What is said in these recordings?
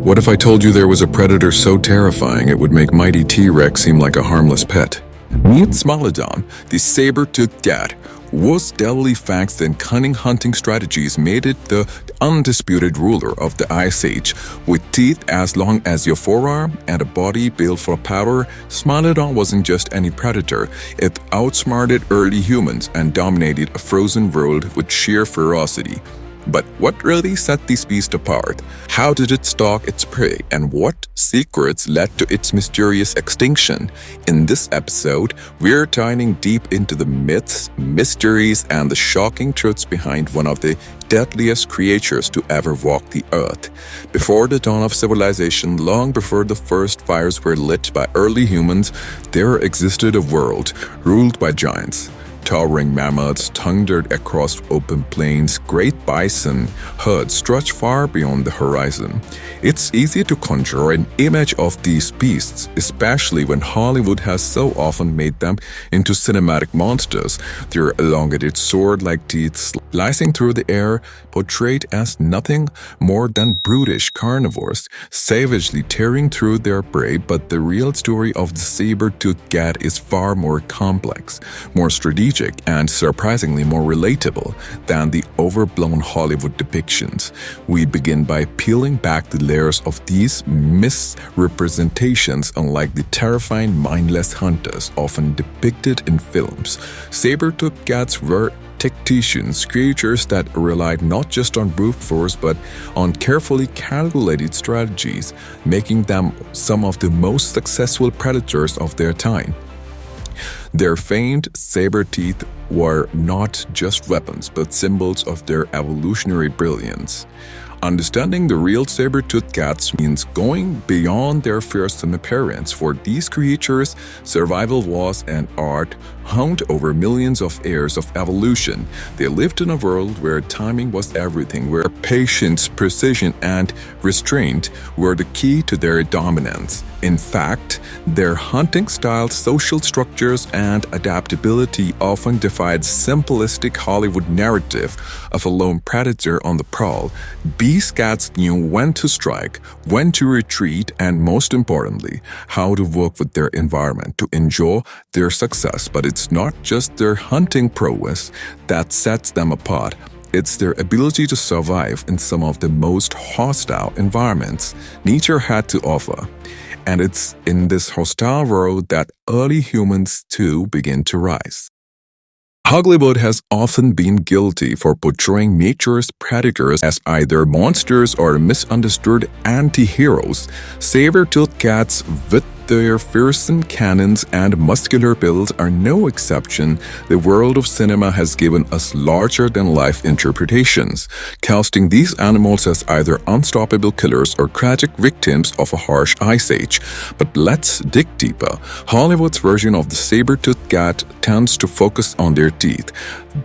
What if I told you there was a predator so terrifying it would make mighty T-Rex seem like a harmless pet? Meet Smilodon, the saber-toothed cat, whose deadly fangs and cunning hunting strategies made it the undisputed ruler of the Ice Age. With teeth as long as your forearm and a body built for power, Smilodon wasn't just any predator. It outsmarted early humans and dominated a frozen world with sheer ferocity. But what really set this beast apart? How did it stalk its prey, and what secrets led to its mysterious extinction? In this episode, we're diving deep into the myths, mysteries, and the shocking truths behind one of the deadliest creatures to ever walk the earth. Before the dawn of civilization, long before the first fires were lit by early humans, there existed a world ruled by giants. Towering mammoths thundered across open plains, great bison herds stretched far beyond the horizon. It's easy to conjure an image of these beasts, especially when Hollywood has so often made them into cinematic monsters. Their elongated sword-like teeth slicing through the air, portrayed as nothing more than brutish carnivores, savagely tearing through their prey. But the real story of the saber-toothed cat is far more complex, more strategic, and surprisingly more relatable than the overblown Hollywood depictions. We begin by peeling back the layers of these misrepresentations. Unlike the terrifying mindless hunters often depicted in films, saber-toothed cats were tacticians, creatures that relied not just on brute force but on carefully calculated strategies, making them some of the most successful predators of their time. Their famed saber teeth were not just weapons, but symbols of their evolutionary brilliance. Understanding the real saber-toothed cats means going beyond their fearsome appearance. For these creatures, survival was an art honed over millions of years of evolution. They lived in a world where timing was everything, where patience, precision, and restraint were the key to their dominance. In fact, their hunting styles, social structures, and adaptability often defied simplistic Hollywood narrative of a lone predator on the prowl. These cats knew when to strike, when to retreat, and most importantly, how to work with their environment to enjoy their success. But it's not just their hunting prowess that sets them apart. It's their ability to survive in some of the most hostile environments nature had to offer. And it's in this hostile world that early humans too begin to rise. Hollywood has often been guilty for portraying nature's predators as either monsters or misunderstood anti-heroes. Saber-toothed cats with their fearsome cannons and muscular builds are no exception. The world of cinema has given us larger-than-life interpretations, casting these animals as either unstoppable killers or tragic victims of a harsh ice age. But let's dig deeper. Hollywood's version of the saber-toothed cat tends to focus on their teeth,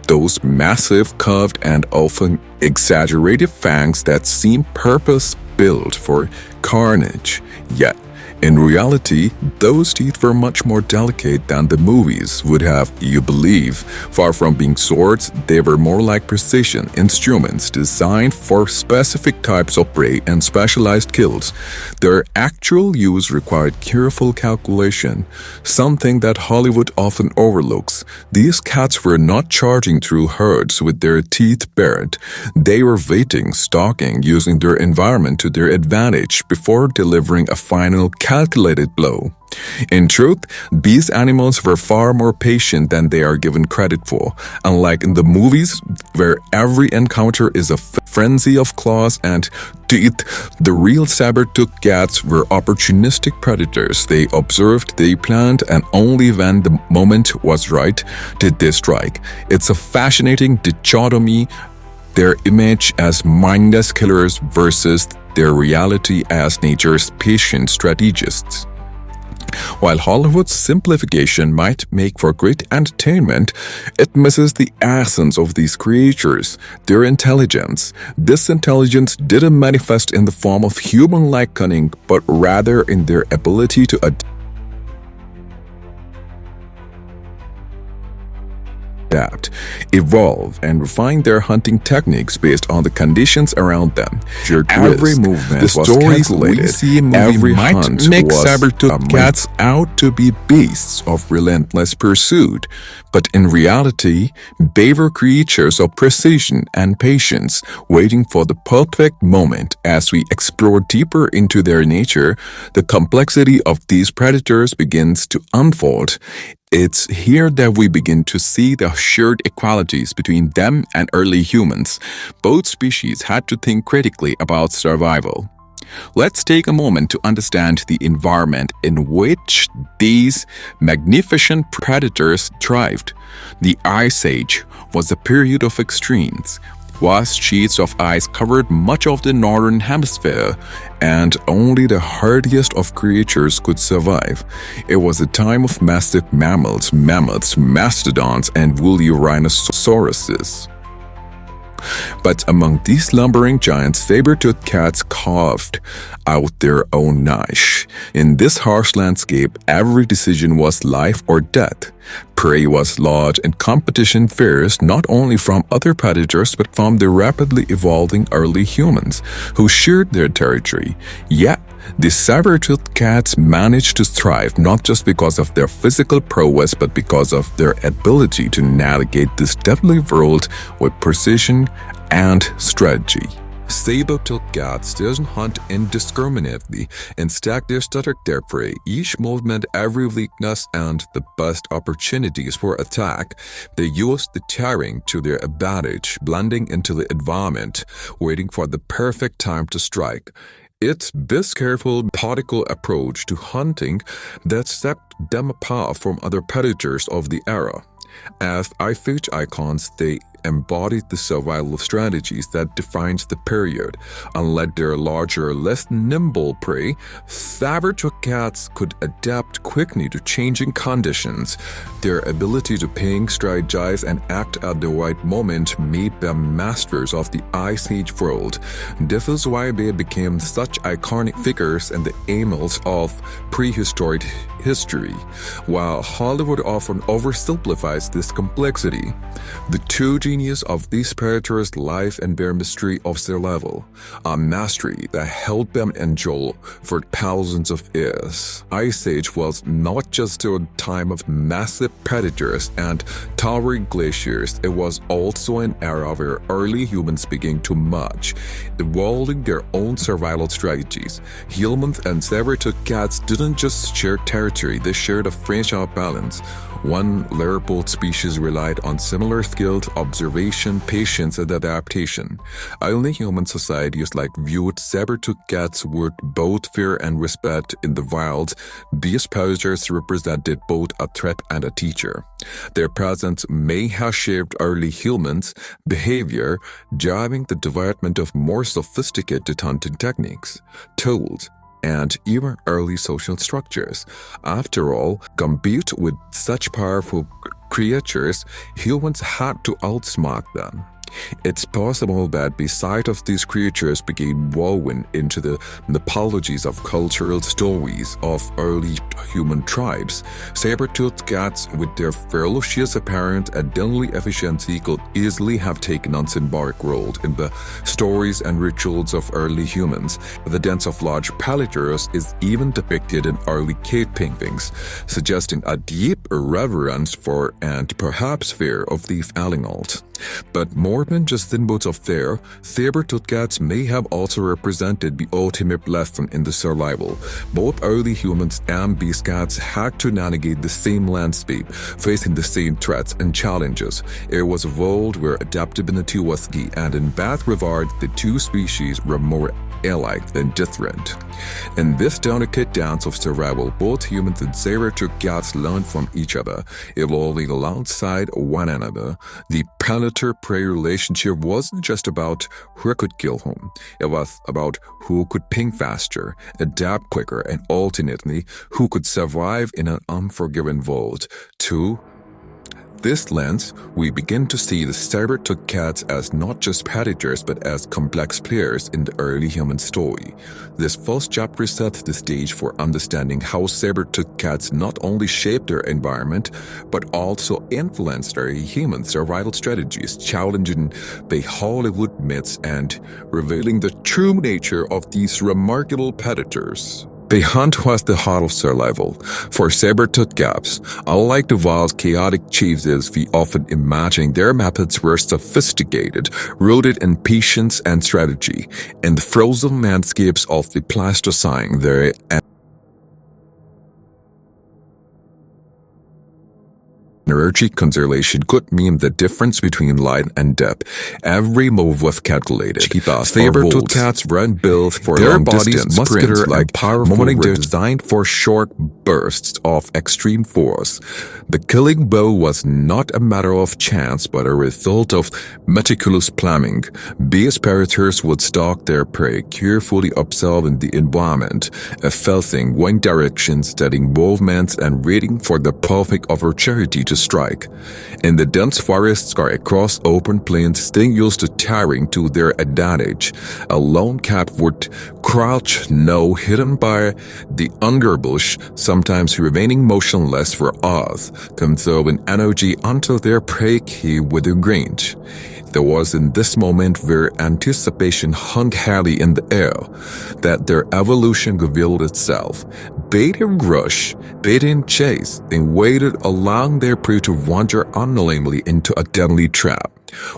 those massive, curved, and often exaggerated fangs that seem purpose-built for carnage. Yet, in reality, those teeth were much more delicate than the movies would have you believe. Far from being swords, they were more like precision instruments designed for specific types of prey and specialized kills. Their actual use required careful calculation, something that Hollywood often overlooks. These cats were not charging through herds with their teeth bared. They were waiting, stalking, using their environment to their advantage before delivering a final calculated blow. In truth, these animals were far more patient than they are given credit for. Unlike in the movies, where every encounter is a frenzy of claws and teeth, the real saber-toothed cats were opportunistic predators. They observed, they planned, and only when the moment was right did they strike. It's a fascinating dichotomy, their image as mindless killers versus their reality as nature's patient strategists. While Hollywood's simplification might make for great entertainment, it misses the essence of these creatures, their intelligence. This intelligence didn't manifest in the form of human-like cunning, but rather in their ability to adapt adapt, evolve, and refine their hunting techniques based on the conditions around them. Every movement was calculated. Every hunt make saber-toothed cats out to be beasts of relentless pursuit. But in reality, they were creatures of precision and patience, waiting for the perfect moment. As we explore deeper into their nature, the complexity of these predators begins to unfold. It's here that we begin to see the shared equalities between them and early humans. Both species had to think critically about survival. Let's take a moment to understand the environment in which these magnificent predators thrived. The Ice Age was a period of extremes. Vast sheets of ice covered much of the northern hemisphere, and only the hardiest of creatures could survive. It was a time of massive mammals, mammoths, mastodons, and woolly rhinosauruses. But among these lumbering giants, saber-toothed cats carved out their own niche. In this harsh landscape, every decision was life or death. Prey was large and competition fierce, not only from other predators but from the rapidly evolving early humans who shared their territory. Yet, the saber-toothed cats managed to thrive not just because of their physical prowess but because of their ability to navigate this deadly world with precision and strategy. Saber-toothed cats doesn't hunt indiscriminately. Instead, they study their prey, each movement, every weakness, and the best opportunities for attack. They use the terrain to their advantage, blending into the environment, waiting for the perfect time to strike. It's this careful, methodical approach to hunting that set them apart from other predators of the era. As Ice Age icons, they embodied the survival strategies that defined the period. Unlike their larger, less nimble prey, saber-toothed cats could adapt quickly to changing conditions. Their ability to ping, strategize, and act at the right moment made them masters of the Ice Age world. This is why they became such iconic figures in the annals of prehistoric history. While Hollywood often oversimplifies this complexity, the true genius of these predators lies in their mystery of survival, a mastery that helped them endure for thousands of years. Ice Age was not just a time of massive predators and towering glaciers, it was also an era where early humans began to merge, evolving their own survival strategies. Humans and saber-toothed cats didn't just share territory, they shared a fragile balance. One layer-both species relied on similar skills, observation, patience, and adaptation. Early human societies viewed saber-toothed cats with both fear and respect in the wild. These predators represented both a threat and a teacher. Their presence may have shaped early humans' behavior, driving the development of more sophisticated hunting techniques, tools, and even early social structures. After all, compete with such powerful creatures, humans had to outsmart them. It's possible that the sight of these creatures became woven into the mythologies of cultural stories of early human tribes. Saber-toothed cats, with their ferocious apparent and deadly efficiency, could easily have taken on symbolic roles in the stories and rituals of early humans. The dance of large predators is even depicted in early cave paintings, suggesting a deep reverence for and perhaps fear of these animals. But more than just symbols of fear, saber-toothed cats may have also represented the ultimate lesson in the survival. Both early humans and these cats had to navigate the same landscape, facing the same threats and challenges. It was a world where adaptability was key, and in that regard, the two species were more alike than different. In this delicate dance of survival, both humans and saber-toothed cats learned from each other, evolving alongside one another. The predator-prey relationship wasn't just about who could kill whom. It was about who could ping faster, adapt quicker, and ultimately, who could survive in an unforgiving world. Two this lens, we begin to see the saber-toothed cats as not just predators but as complex players in the early human story. This first chapter sets the stage for understanding how saber-toothed cats not only shape their environment but also influence their human survival strategies, challenging the Hollywood myths and revealing the true nature of these remarkable predators. The hunt was the heart of survival. For saber-toothed cats, unlike the wild, chaotic chases we often imagine, their methods were sophisticated, rooted in patience and strategy. In the frozen landscapes of the Pleistocene, their energy conservation could mean the difference between light and death. Every move was calculated. Saber-toothed cats weren't built for long distance sprints like powerful designed for short bursts of extreme force. The killing blow was not a matter of chance but a result of meticulous planning. These predators would stalk their prey, carefully observing the environment, assessing wind directions, studying movements, and waiting for the perfect opportunity to strike. In the dense forests or across open plains, they used the terrain to their advantage. A lone cat would crouch low, hidden by the underbush, sometimes remaining motionless for hours, conserving energy until their prey came within range. There was in this moment where anticipation hung heavy in the air, that their evolution revealed itself. They didn't rush, they didn't chase, they waited, allowing their prey to wander unknowingly into a deadly trap.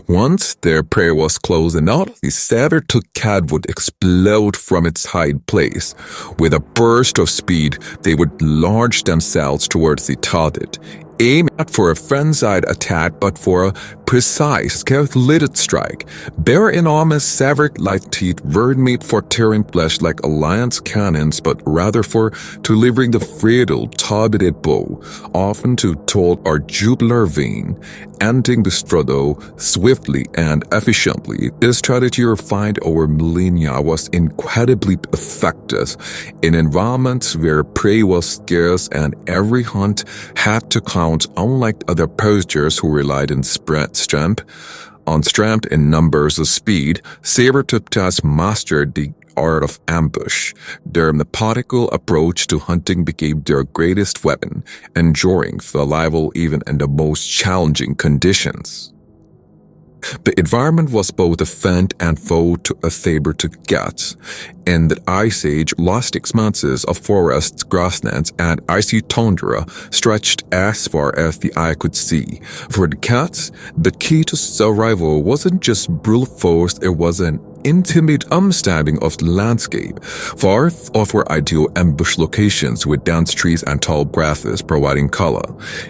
Once their prey was close enough, the saber-toothed cat would explode from its hide place. With a burst of speed, they would launch themselves towards the target. Aim not for a frenzied attack but for a precise, calculated strike. Their enormous severed-like teeth weren't made for tearing flesh like a lion's cannons but rather for delivering the fatal, targeted blow, often to throat or jugular vein, ending the struggle swiftly and efficiently. This strategy refined over millennia was incredibly effective in environments where prey was scarce and every hunt had to count. Unlike other poachers who relied on strength in numbers or speed, saber-toothed cats mastered the art of ambush. Their methodical approach to hunting became their greatest weapon, ensuring survival even in the most challenging conditions. The environment was both a friend and foe to a saber-toothed cat. In the Ice Age, vast expanses of forests, grasslands, and icy tundra stretched as far as the eye could see. For the cats, the key to survival wasn't just brute force, it was an intimate understanding of the landscape. Forests offer ideal ambush locations with dense trees and tall grasses providing cover.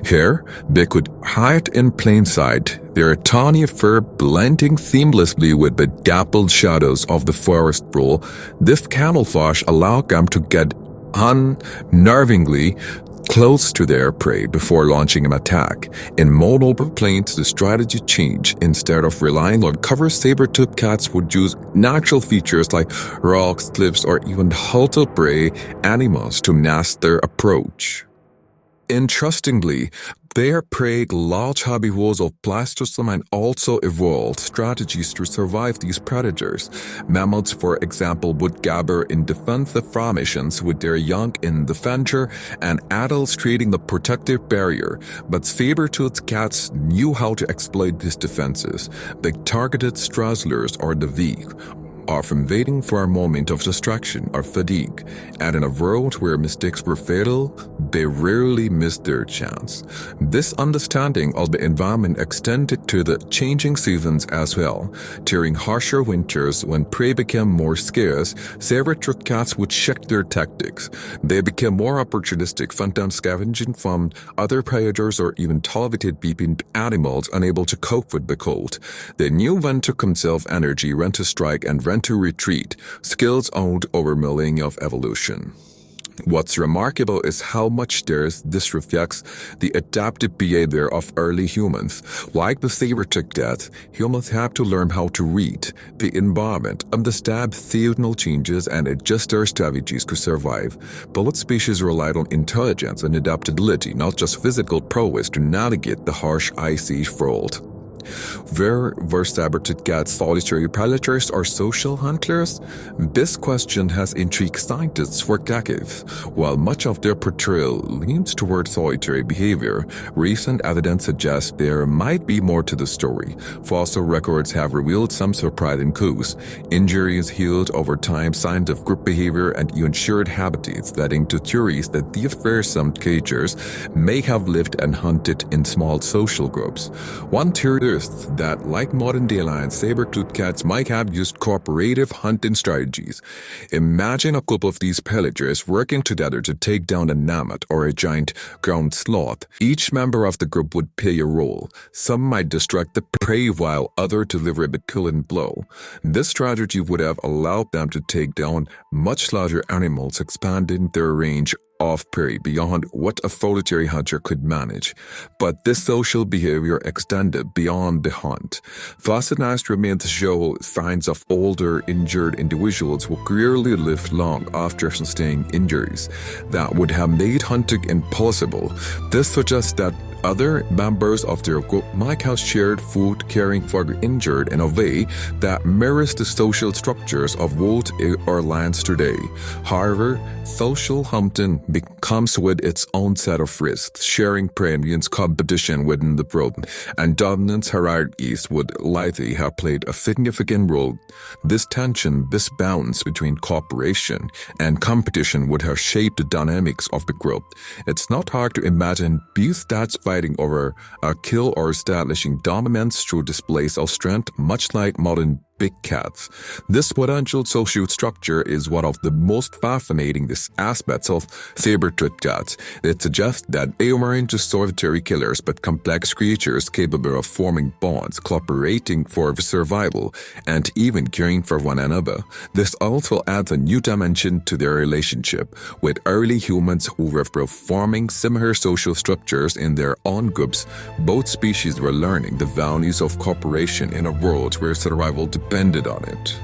Here, they could hide in plain sight, their tawny fur blending seamlessly with the dappled shadows of the forest floor. This camouflage allowed them to get unnervingly close to their prey before launching an attack. In multiple plains, the strategy changed. Instead of relying on cover, saber-toothed cats would use natural features like rocks, cliffs, or even halter prey animals to mask their approach. Interestingly, their prey, large herbivores of Pleistocene, also evolved strategies to survive these predators. Mammals, for example, would gather in defensive formations with their young in the center and adults creating the protective barrier. But saber-toothed cats knew how to exploit these defenses. They targeted stragglers or the weak, often waiting for a moment of distraction or fatigue, and in a world where mistakes were fatal, they rarely missed their chance. This understanding of the environment extended to the changing seasons as well. During harsher winters, when prey became more scarce, saber-toothed cats would shift their tactics. They became more opportunistic, sometimes scavenging from other predators or even targeted beeping animals unable to cope with the cold. They knew when to conserve energy, when to strike, and when to retreat, skills owned over millennia of evolution. What's remarkable is how much this reflects the adaptive behavior of early humans. Like the saber-toothed cat, humans have to learn how to read the environment, understand seasonal changes, and adjust their strategies to survive. Both species relied on intelligence and adaptability, not just physical prowess, to navigate the harsh ice age world. Were saber-toothed cats solitary predators or social hunters? This question has intrigued scientists for decades. While much of their portrayal leans toward solitary behavior, recent evidence suggests there might be more to the story. Fossil records have revealed some surprising clues: injuries healed over time, signs of group behavior, and even shared habitats, leading to theories that these fearsome creatures may have lived and hunted in small social groups. One theory that, like modern-day lions, saber-toothed cats might have used cooperative hunting strategies. Imagine a couple of these predators working together to take down a mammoth or a giant ground sloth. Each member of the group would play a role. Some might distract the prey while others deliver a killing blow. This strategy would have allowed them to take down much larger animals, expanding their range of prey beyond what a solitary hunter could manage. But this social behavior extended beyond the hunt. Fossilized remains show signs of older, injured individuals who clearly lived long after sustaining injuries that would have made hunting impossible. This suggests that other members of their group might have shared food, caring for the injured in a way that mirrors the social structures of wolves or lions today. However, social hunting comes with its own set of risks. Sharing prey means competition within the group, and dominance hierarchies would likely have played a significant role. This tension, this balance between cooperation and competition would have shaped the dynamics of the group. It's not hard to imagine these stats fighting over a kill or establishing dominance through displays of strength, much like modern big cats. This potential social structure is one of the most fascinating aspects of saber-toothed cats. It suggests that they weren't just solitary killers but complex creatures capable of forming bonds, cooperating for survival, and even caring for one another. This also adds a new dimension to their relationship with early humans who were performing similar social structures in their own groups. Both species were learning the values of cooperation in a world where survival depended on it.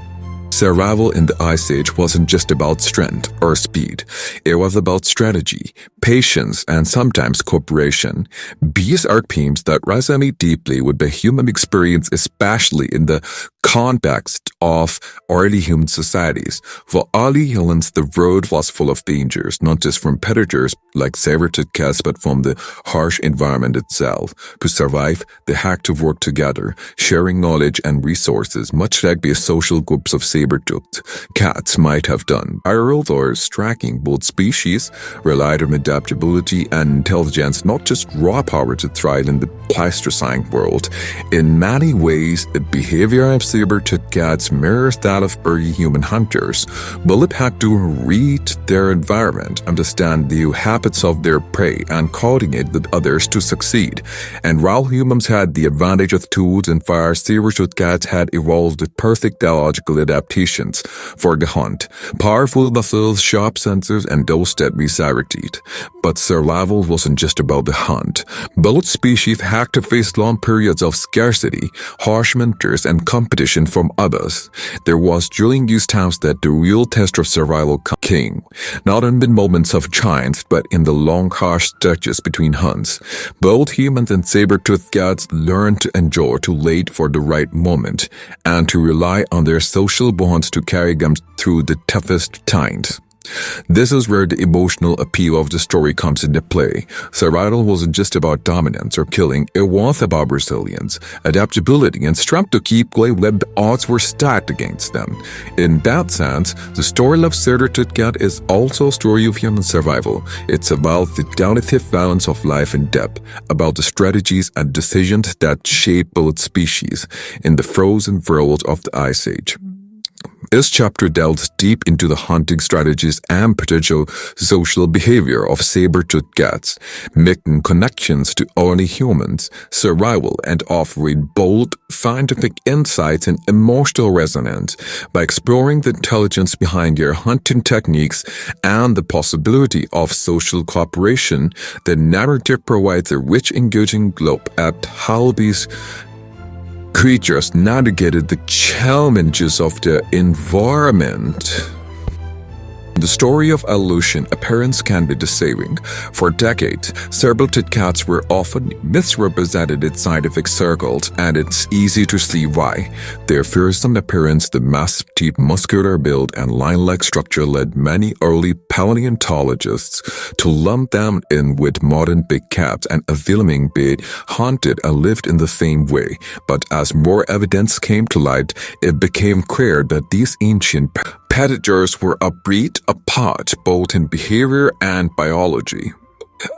Survival in the Ice Age wasn't just about strength or speed. It was about strategy, patience, and sometimes cooperation. These are themes that resonate deeply with the human experience, especially in the context of early human societies. For early humans, the road was full of dangers, not just from predators like saber-toothed cats, but from the harsh environment itself. To survive, they had to work together, sharing knowledge and resources, much like the social groups of saber-toothed cats might have done. Predators tracking both species relied on adaptability and intelligence, not just raw power, to thrive in the Pleistocene world. In many ways, the behavior of saber-toothed cats mirrors that of early human hunters. Both had to read their environment, understand the habits of their prey, and coordinate with others to succeed. And while humans had the advantage of tools and fire, saber-toothed cats had evolved with perfect biological adaptations for the hunt. Powerful muscles, sharp senses, and those that we saber-toothed. But survival wasn't just about the hunt. Both species had to face long periods of scarcity, harsh winters, and competition from others. There was during these times that the real test of survival came, not in the moments of giants, but in the long, harsh stretches between hunts. Both humans and saber-toothed cats learned to endure, to wait for the right moment, and to rely on their social bonds to carry them through the toughest times. This is where the emotional appeal of the story comes into play. Survival wasn't just about dominance or killing, it was about resilience, adaptability, and strength to keep going when the odds were stacked against them. In that sense, the story of Saber-Toothed Cat is also a story of human survival. It's about the delicate balance of life and death, about the strategies and decisions that shape both species in the frozen world of the Ice Age. This chapter delves deep into the hunting strategies and potential social behavior of saber-toothed cats, making connections to early humans, survival, and offering bold scientific insights and emotional resonance. By exploring the intelligence behind their hunting techniques and the possibility of social cooperation, the narrative provides a rich, engaging look at how these creatures navigated the challenges of the environment. The story of evolution appearance can be deceiving. For decades, saber-toothed cats were often misrepresented in scientific circles, and it's easy to see why. Their fearsome appearance, the massive teeth, muscular build, and line-like structure led many early paleontologists to lump them in with modern big cats and assuming they hunted and lived in the same way. But as more evidence came to light, it became clear that these ancient predators were a breed apart both in behavior and biology.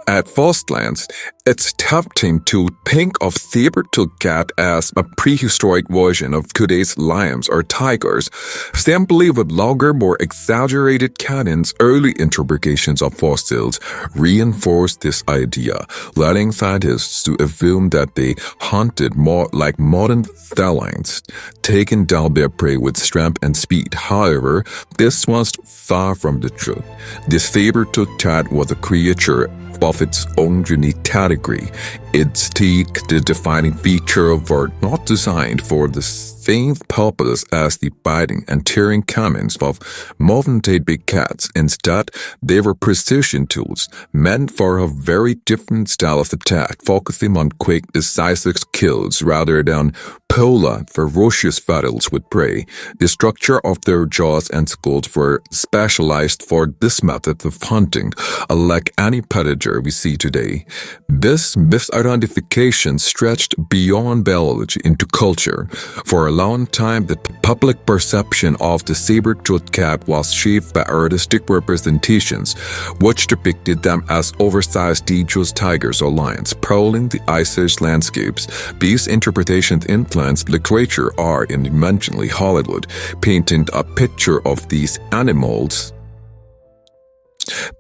At first glance, it's tempting to think of saber-toothed cat as a prehistoric version of today's lions or tigers, simply with longer, more exaggerated canines. Early interpretations of fossils reinforce this idea, letting scientists to assume that they hunted more like modern felines, taking down their prey with strength and speed. However, this was far from the truth. The saber-toothed cat was a creature of its own unique category. Its teeth, the defining feature, were not designed for the same purpose as the biting and tearing canines of modern-day big cats. Instead, they were precision tools, meant for a very different style of attack, focusing on quick, decisive kills rather than polar, ferocious battles with prey. The structure of their jaws and skulls were specialized for this method of hunting, unlike any predator we see today. This misidentification stretched beyond biology into culture. For a long time, the public perception of the saber-toothed cat was shaped by artistic representations, which depicted them as oversized, dangerous tigers or lions prowling the Ice Age landscapes. These interpretations influenced literature, art, and eventually Hollywood, painting a picture of these animals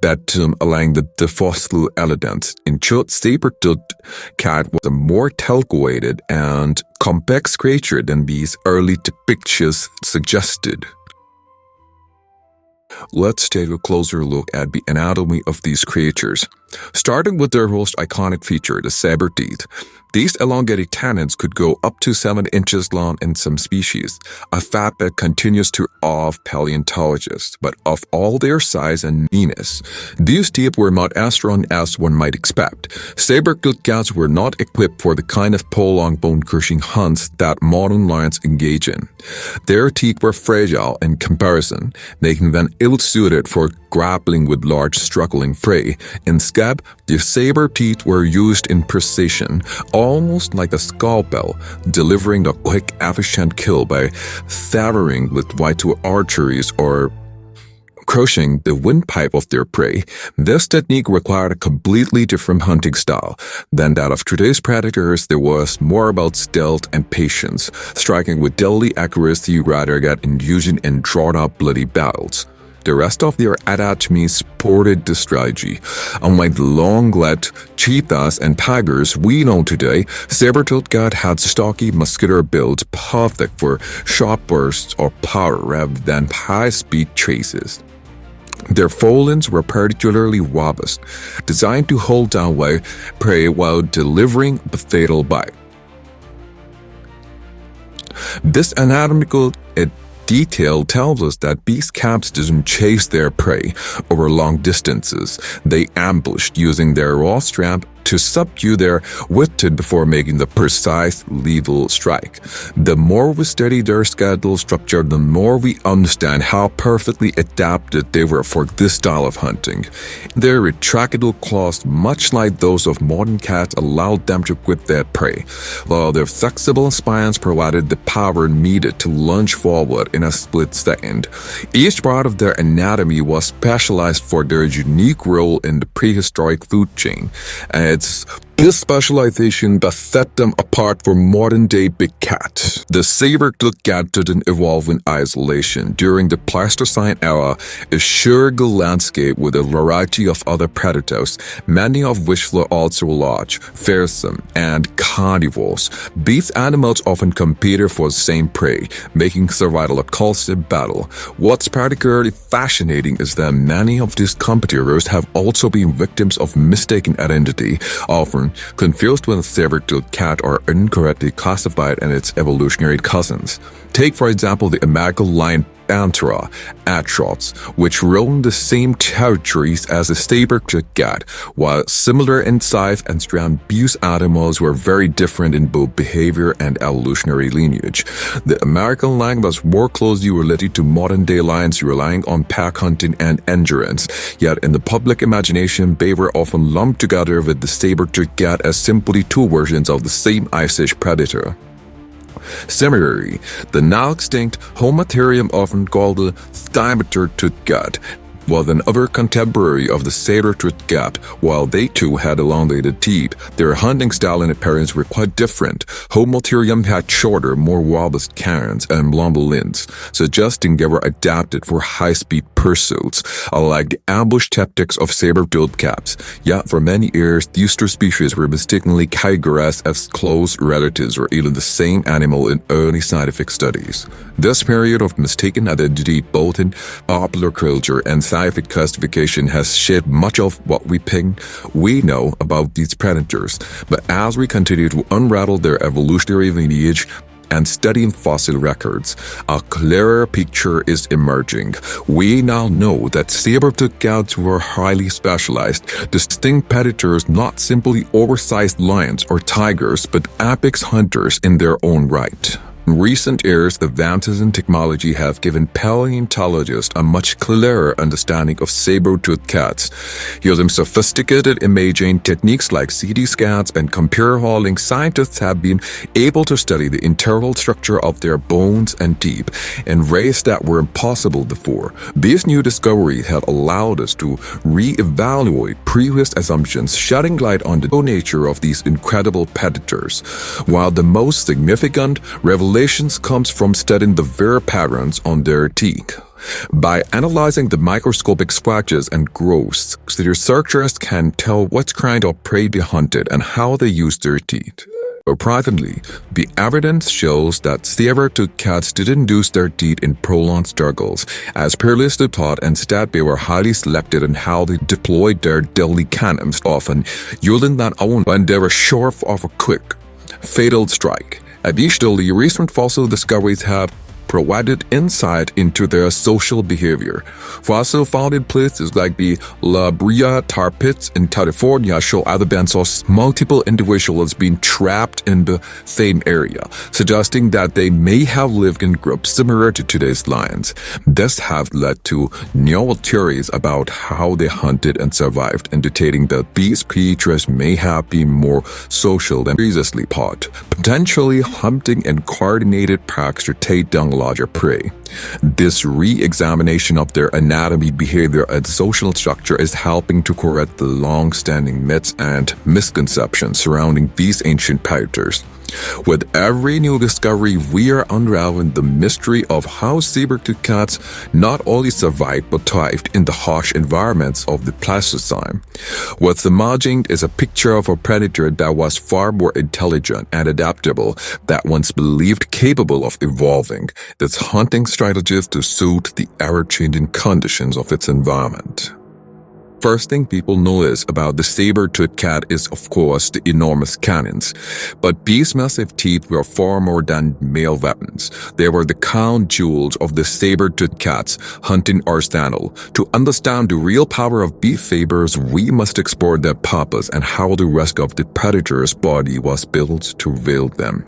that align the fossil elegance. In short, saber-toothed cat was a more calculated and complex creature than these early depictions suggested. Let's take a closer look at the anatomy of these creatures. Starting with their most iconic feature, the saber teeth. These elongated canines could go up to 7 inches long in some species, a fact that continues to awe paleontologists. But of all their size and meanness, these teeth were not as strong as one might expect. Saber-toothed cats were not equipped for the kind of prolonged bone-crushing hunts that modern lions engage in. Their teeth were fragile in comparison, making them ill-suited for grappling with large, struggling prey. Instead, the saber teeth were used in precision, almost like a scalpel, delivering a quick, efficient kill by severing with vital arteries or crushing the windpipe of their prey. This technique required a completely different hunting style than that of today's predators. There was more about stealth and patience, striking with deadly accuracy rather than inducing in drawn-out bloody battles. The rest of their anatomy supported this strategy. Unlike the long-legged cheetahs and tigers we know today, saber-toothed cat had stocky, muscular builds perfect for sharp bursts or power rather than high-speed chases. Their forelimbs were particularly robust, designed to hold down prey while delivering the fatal bite. This anatomical detail tells us that these cats didn't chase their prey over long distances. They ambushed, using their raw strength to subdue their witted before making the precise, lethal strike. The more we study their skeletal structure, the more we understand how perfectly adapted they were for this style of hunting. Their retractable claws, much like those of modern cats, allowed them to grip their prey, while their flexible spines provided the power needed to lunge forward in a split second. Each part of their anatomy was specialized for their unique role in the prehistoric food chain, and it's This specialization that set them apart from modern-day big cats. The saber-toothed cat didn't evolve in isolation. During the Pleistocene era, a sugar landscape with a variety of other predators, many of which were also large, fearsome, and carnivores. These animals often competed for the same prey, making survival a constant battle. What's particularly fascinating is that many of these competitors have also been victims of mistaken identity, often confused with a saber-toothed cat or incorrectly classified as its evolutionary cousins. Take, for example, the American lion Pantera, Atrox, which roam the same territories as the saber-toothed cat. While similar in size and strength, these animals were very different in both behavior and evolutionary lineage. The American lion was more closely related to modern-day lions, relying on pack hunting and endurance. Yet in the public imagination, they were often lumped together with the saber-toothed cat as simply two versions of the same Ice-Age predator. Similarly, the now extinct Homotherium, often called the Saber-Toothed cat, was another contemporary of the saber-toothed cat. While they too had elongated teeth, their hunting style and appearance were quite different. Homotherium had shorter, more robust canines and longer limbs, suggesting they were adapted for high-speed pursuits, unlike the ambush tactics of saber-toothed cats. Yet for many years, these two species were mistakenly categorized as close relatives or even the same animal in early scientific studies. This period of mistaken identity, both in popular culture and scientific classification, has shaped much of what we know about these predators. But as we continue to unravel their evolutionary lineage and studying fossil records, a clearer picture is emerging. We now know that saber-toothed cats were highly specialized, distinct predators, not simply oversized lions or tigers, but apex hunters in their own right. In recent years, advances in technology have given paleontologists a much clearer understanding of saber-toothed cats. Using sophisticated imaging techniques like CT scans and computer modeling, scientists have been able to study the internal structure of their bones and teeth in ways that were impossible before. These new discoveries have allowed us to re-evaluate previous assumptions, shedding light on the true nature of these incredible predators. While the most significant revelation comes from studying the wear patterns on their teeth. By analyzing the microscopic scratches and growths, the researchers can tell what kind of prey they hunted and how they used their teeth. Surprisingly, the evidence shows that saber-toothed cats didn't use their teeth in prolonged struggles, as previously thought. Instead, they were highly selective in how they deployed their deadly cannons, often using that only when they were sure of a quick, fatal strike. Additionally, recent fossil discoveries have provided insight into their social behavior. Fossils found in places like the La Brea tar pits in California show evidence of multiple individuals being trapped in the same area, suggesting that they may have lived in groups similar to today's lions. This has led to new theories about how they hunted and survived, indicating that these creatures may have been more social than previously thought, potentially hunting in coordinated packs to take down larger prey. This re-examination of their anatomy, behavior, and social structure is helping to correct the long-standing myths and misconceptions surrounding these ancient predators. With every new discovery, we are unraveling the mystery of how saber-toothed cats not only survived but thrived in the harsh environments of the Pleistocene. What's emerging is a picture of a predator that was far more intelligent and adaptable, that once believed capable of evolving its hunting strategies to suit the ever-changing conditions of its environment. First thing people notice about the saber-toothed cat is, of course, the enormous cannons. But these massive teeth were far more than male weapons. They were the crown jewels of the saber-toothed cat's hunting arsenal. To understand the real power of these sabers, we must explore their purpose and how the rest of the predator's body was built to wield them.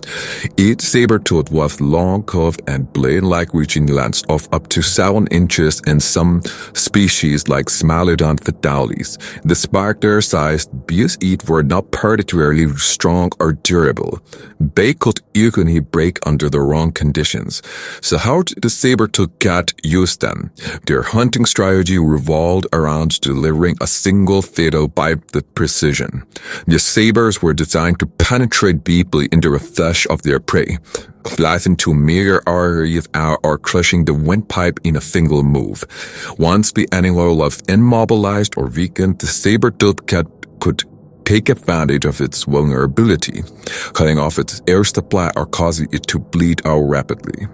Each saber-tooth was long, curved, and blade-like, reaching lengths of up to 7 inches in some species like Smilodon deadliest. Despite their size, these teeth were not particularly strong or durable. They could easily break under the wrong conditions. So how did the saber-toothed cat use them? Their hunting strategy revolved around delivering a single fatal bite with precision. The sabers were designed to penetrate deeply into the flesh of their prey, slicing to mere arteries out or crushing the windpipe in a single move. Once the animal was immobilized or weakened, the saber-toothed cat could take advantage of its vulnerability, cutting off its air supply or causing it to bleed out rapidly.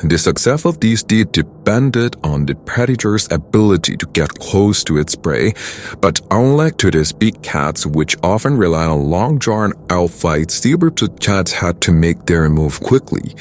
The success of these deeds depended on the predator's ability to get close to its prey, but unlike today's big cats, which often rely on long drawn-out fights, saber-toothed cats had to make their move quickly.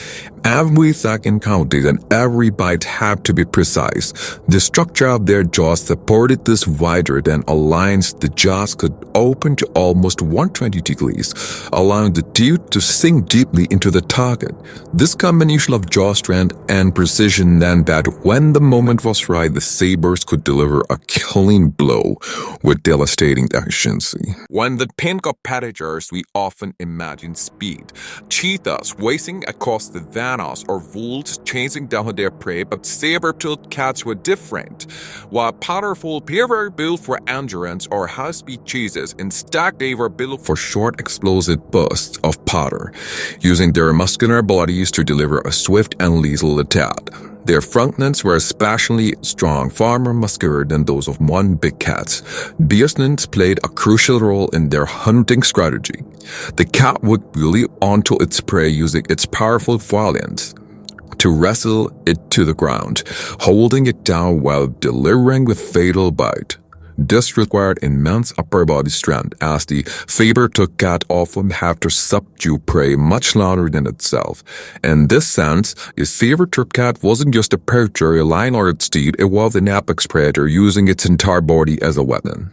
Every second counted and every bite had to be precise. The structure of their jaws supported this wider than a lion's. The jaws could open to almost 120 degrees, allowing the teeth to sink deeply into the target. This combination of jaw strength and precision meant that when the moment was right, the sabers could deliver a killing blow with devastating efficiency. When the think of predators, we often imagine speed. Cheetahs racing across the savannas or wolves chasing down their prey, but saber-toothed cats were different. While powerful, they were built for endurance or high-speed chases. Instead, they were built for short, explosive bursts of power, using their muscular bodies to deliver a swift and lethal attack. Their front limbs were especially strong, far more muscular than those of one big cats. These limbs played a crucial role in their hunting strategy. The cat would leap onto its prey using its powerful violence to wrestle it to the ground, holding it down while delivering with fatal bite. This required immense upper body strength, as the saber-toothed cat often had to subdue prey much louder than itself. In this sense, the saber-toothed cat wasn't just a predator relying on its teeth, it was an apex predator using its entire body as a weapon.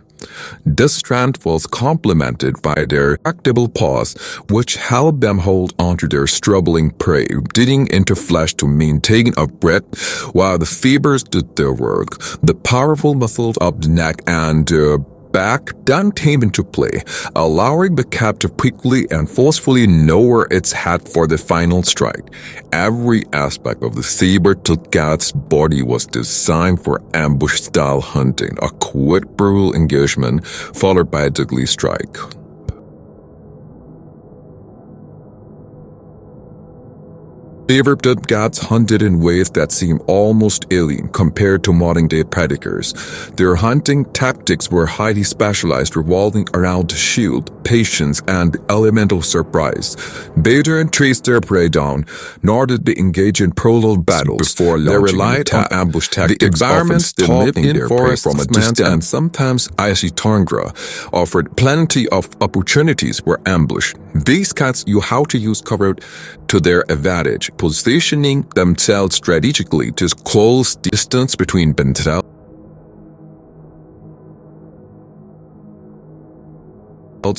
This strength was complemented by their tractable paws, which helped them hold onto their struggling prey, digging into flesh to maintain a breath while the fibers did their work. The powerful muscles of the neck and back then came into play, allowing the cat to quickly and forcefully lower its head for the final strike. Every aspect of the saber-toothed cat's body was designed for ambush-style hunting, a quick, brutal engagement followed by a deadly strike. Saber-toothed cats hunted in ways that seem almost alien compared to modern-day predators. Their hunting tactics were highly specialized, revolving around shield, patience, and elemental surprise. They didn't chase their prey down, nor did they engage in prolonged battles. Before they relied on ambush tactics. The environments they lived in, forests, from a distance, and sometimes icy tundra, offered plenty of opportunities for ambush. These cats knew how to use cover to their advantage, positioning themselves strategically to close the distance between themselves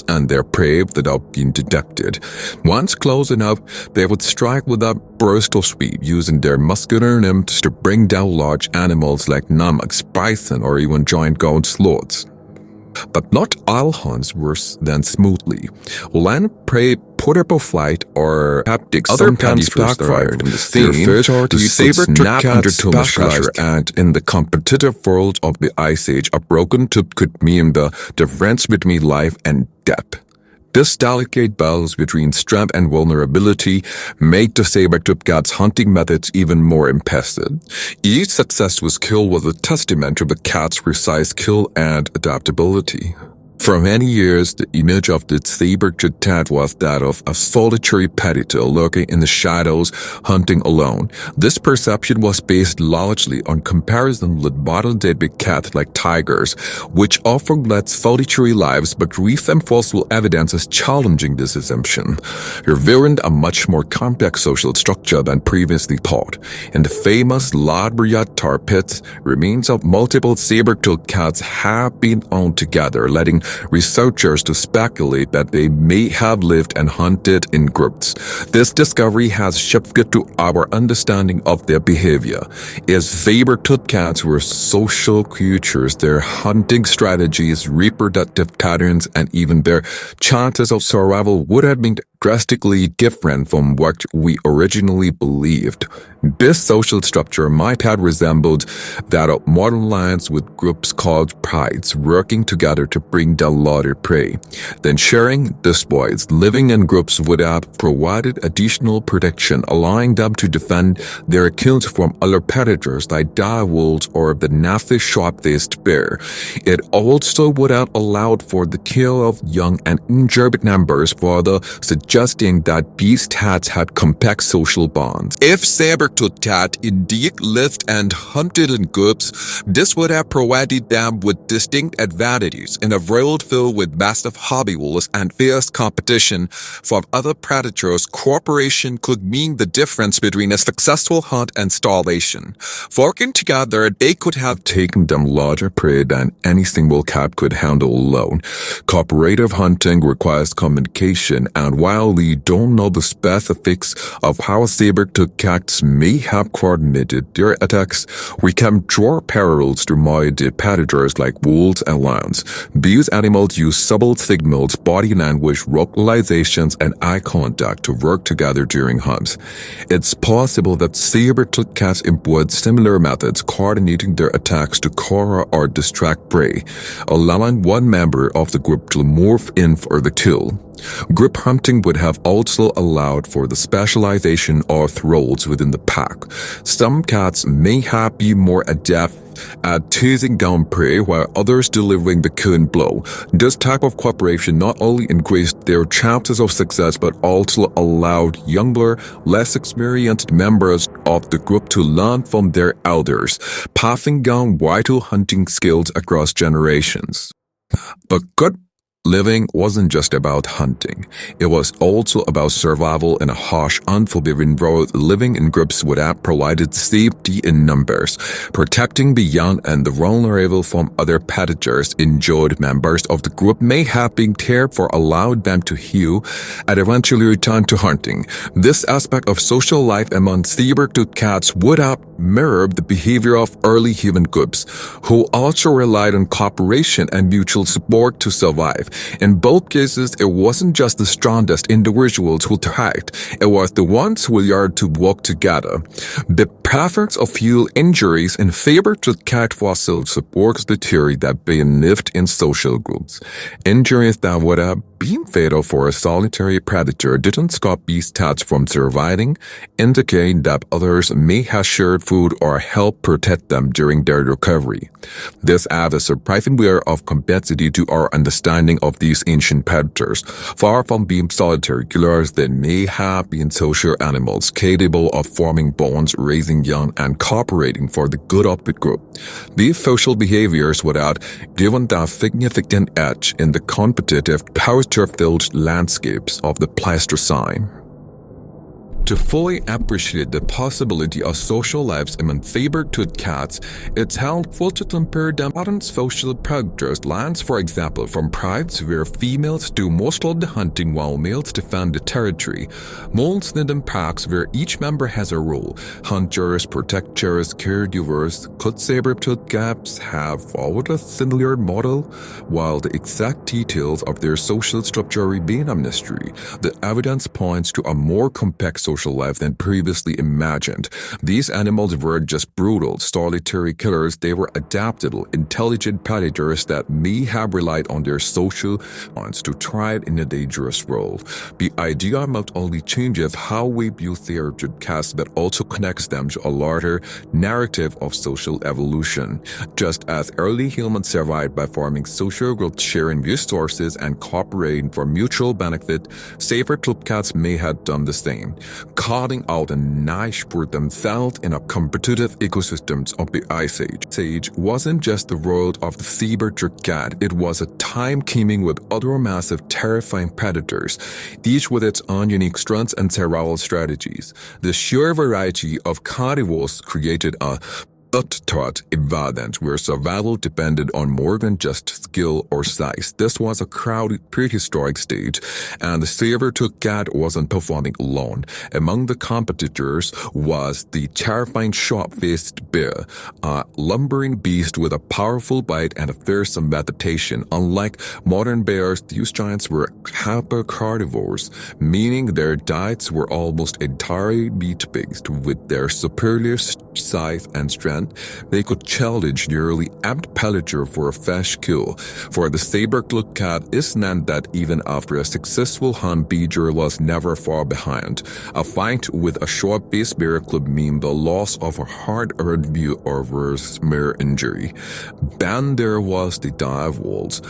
and their prey without being detected. Once close enough, they would strike with a burst of speed, using their muscular limbs to bring down large animals like mammoths, bison, or even giant goat sloths. But not all hunts were done smoothly. Land prey put up a fight or tactics sometimes backfired. The saber-toothed cat specialized, and in the competitive world of the Ice Age, a broken tooth could mean the difference between life and death. This delicate balance between strength and vulnerability made the saber-toothed cat's hunting methods even more impressive. Each successful kill was a testament to the cat's precise skill and adaptability. For many years, the image of the saber-toothed cat was that of a solitary predator lurking in the shadows, hunting alone. This perception was based largely on comparison with modern-day big cats like tigers, which often led solitary lives, but recent fossil evidence is challenging this assumption, revealing a much more complex social structure than previously thought. In the famous La Brea tar pits, remains of multiple saber-toothed cats have been found together, letting researchers to speculate that they may have lived and hunted in groups. This discovery has shifted to our understanding of their behavior. As saber-toothed cats were social creatures, their hunting strategies, reproductive patterns, and even their chances of survival would have been drastically different from what we originally believed. This social structure might have resembled that of modern lions, with groups called prides working together to bring down larger prey. Then sharing the spoils, living in groups would have provided additional protection, allowing them to defend their kills from other predators like dire wolves or the nasty sharp-faced bear. It also would have allowed for the kill of young and injured members, further suggesting that these cats had complex social bonds. If saber-toothed cat indeed lived and hunted in groups, this would have provided them with distinct advantages in a world filled with massive hobby wars and fierce competition from other predators. Cooperation could mean the difference between a successful hunt and starvation. Working together, they could have taken them larger prey than any single cat could handle alone. Cooperative hunting requires communication, and while we don't know the specifics of how saber-toothed cats may have coordinated their attacks, we can draw parallels to modern predators like wolves and lions. These animals use subtle signals, body language, vocalizations, and eye contact to work together during hunts. It's possible that saber-toothed cats employed similar methods, coordinating their attacks to corral or distract prey, allowing one member of the group to morph in for the kill. Group hunting would have also allowed for the specialization of roles within the pack. Some cats may have been more adept at chasing down prey, while others delivering the killing blow. This type of cooperation not only increased their chances of success but also allowed younger, less experienced members of the group to learn from their elders, passing down vital hunting skills across generations. But good living wasn't just about hunting. It was also about survival in a harsh, unforgiving world. Living in groups would have provided safety in numbers, protecting the young and the vulnerable from other predators. Injured members of the group may have been cared for, allowed them to heal, and eventually return to hunting. This aspect of social life among saber-toothed cats would have mirrored the behavior of early human groups, who also relied on cooperation and mutual support to survive. In both cases, it wasn't just the strongest individuals who thrived, it was the ones who learned to work together. The prevalence of heel injuries in saber-toothed cat fossils supports the theory that they lived in social groups. Injuries that would have been fatal for a solitary predator didn't stop these cats from surviving, indicating that others may have shared food or helped protect them during their recovery. This adds a surprising layer of complexity to our understanding of these ancient predators. Far from being solitary killers, they may have been social animals capable of forming bonds, raising young, and cooperating for the good of the group. These social behaviors would have given them a significant edge in the competitive, power-filled landscapes of the Pleistocene. To fully appreciate the possibility of social lives among saber-toothed cats, it's helpful to compare them to modern social predators. Lions, for example, from prides where females do most of the hunting while males defend the territory. Moles live in packs where each member has a role. Hunters, protectors, caregivers. Could saber-toothed cats have followed a similar model? While the exact details of their social structure remain a mystery, the evidence points to a more complex social life than previously imagined. These animals weren't just brutal, solitary killers, they were adaptable, intelligent predators that may have relied on their social bonds to thrive in a dangerous world. The idea not only changes how we view saber-toothed cats but also connects them to a larger narrative of social evolution. Just as early humans survived by forming social groups, sharing resources, and cooperating for mutual benefit, saber-toothed cats may have done the same, carving out a niche for themselves in a competitive ecosystems of the Ice Age. Ice Age wasn't just the world of the saber-toothed cat, it was a time teeming with other massive, terrifying predators, each with its own unique strengths and survival strategies. The sheer variety of carnivores created a taught evidence where survival depended on more than just skill or size. This was a crowded prehistoric stage, and the saber-toothed cat wasn't performing alone. Among the competitors was the terrifying sharp-faced bear, a lumbering beast with a powerful bite and a fearsome vegetation. Unlike modern bears, these giants were hyper-carnivores, meaning their diets were almost entirely meat-based. With their superior size and strength, they could challenge nearly any predator for a fresh kill. For the saber-toothed cat, this meant that even after a successful hunt, Behaviour was never far behind. A fight with a short-faced bear could mean the loss of a hard-earned view or worse, mere injury. Then there was the dive wolves.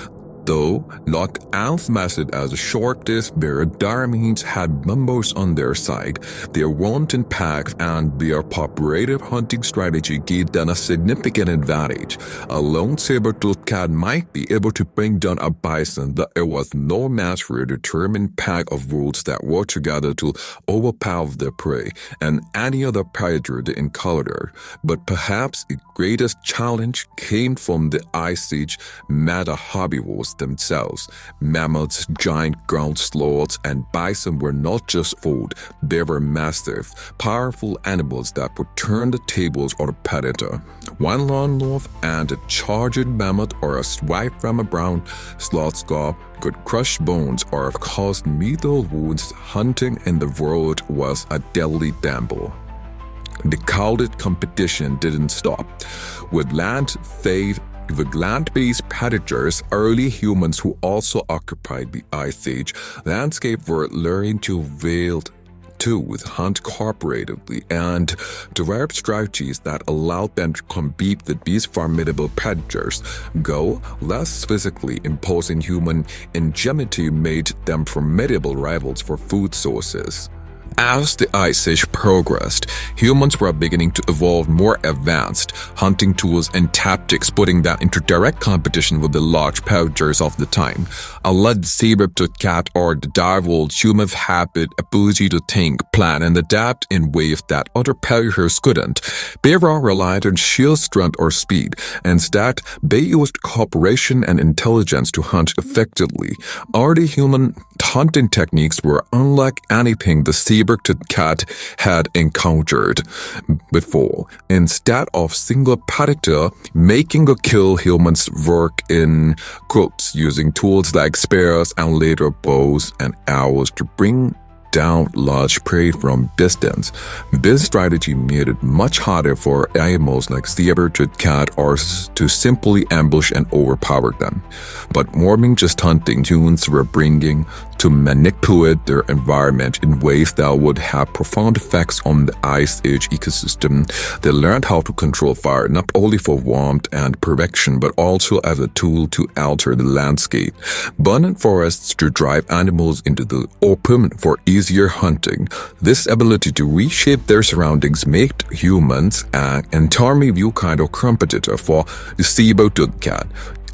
Though not as massive as a short-faced bear, Darwinians had members on their side. Their wanton packs and their cooperative hunting strategy gave them a significant advantage. A lone saber-toothed cat might be able to bring down a bison, but it was no match for a determined pack of wolves that worked together to overpower their prey, and any other predator they encountered. But perhaps the greatest challenge came from the Ice Age meta herbivores themselves. Mammoths, giant ground sloths, and bison were not just food, they were massive, powerful animals that would turn the tables on a predator. One lone wolf and a charged mammoth or a swipe from a brown sloth skull could crush bones or cause lethal wounds. Hunting in the world was a deadly gamble. The crowded competition didn't stop. With land-based predators, early humans who also occupied the Ice Age landscape were learning to wield tools, hunt cooperatively, and develop strategies that allowed them to compete with these formidable predators. Though less physically imposing, human ingenuity made them formidable rivals for food sources. As the Ice Age progressed, humans were beginning to evolve more advanced hunting tools and tactics, putting them into direct competition with the large predators of the time. Unlike the saber-toothed cat or the direwolves, humans had the ability to think, plan, and adapt in ways that other predators couldn't. They were relied on sheer strength or speed. Instead, they used cooperation and intelligence to hunt effectively. Early human hunting techniques were unlike anything the saber-toothed cat had encountered before. Instead of single predator making a kill, humans work in groups using tools like spears and later bows and arrows to bring down large prey from distance. This strategy made it much harder for animals like saber-toothed cat or to simply ambush and overpower them. But more than just hunting, humans were bringing to manipulate their environment in ways that would have profound effects on the Ice Age ecosystem. They learned how to control fire not only for warmth and protection, but also as a tool to alter the landscape. Burning forests to drive animals into the open for easier hunting. This ability to reshape their surroundings made humans an entirely new kind of competitor for the saber-toothed cat.